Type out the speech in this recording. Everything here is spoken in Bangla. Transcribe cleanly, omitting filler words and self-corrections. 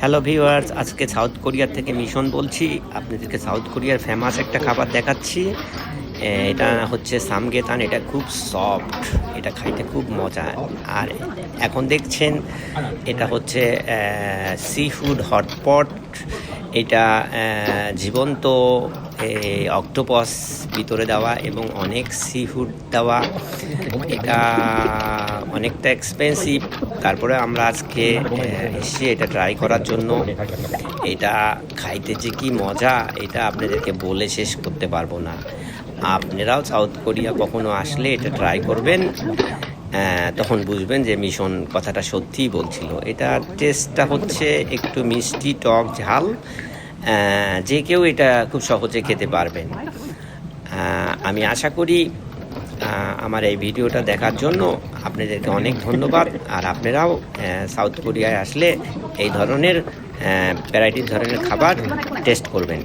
হ্যালো ভিউয়ার্স, আজকে সাউথ কোরিয়া থেকে মিশন বলছি। আপনাদেরকে সাউথ কোরিয়ার ফেমাস একটা খাবার দেখাচ্ছি। এটা হচ্ছে সামগেতান। এটা খুব সফট, এটা খাইতে খুব মজা। আর এখন দেখছেন এটা হচ্ছে সি ফুড হটপট। এটা জীবন্ত অক্টোপাস ভিতরে দেওয়া এবং অনেক সি ফুড দেওয়া। এটা অনেকটা এক্সপেন্সিভ, তারপরে আমরা আজকে এসে এটা ট্রাই করার জন্য। এটা খাইতে যে কি মজা, এটা আপনাদেরকে বলে শেষ করতে পারবো না। আপনারাও সাউথ কোরিয়া কখনো আসলে এটা ট্রাই করবেন, তখন বুঝবেন যে মিশন কথাটা সত্যিই বলছিল। এটার টেস্টটা হচ্ছে একটু মিষ্টি, টক, ঝাল। যে কেউ এটা খুব সহজে খেতে পারবেন। আমি আশা করি আমার এই ভিডিওটা দেখার জন্য আপনাদেরকে অনেক ধন্যবাদ। আর আপনারাও সাউথ কোরিয়ায় আসলে এই ধরনের ভ্যারাইটির ধরনের খাবার টেস্ট করবেন।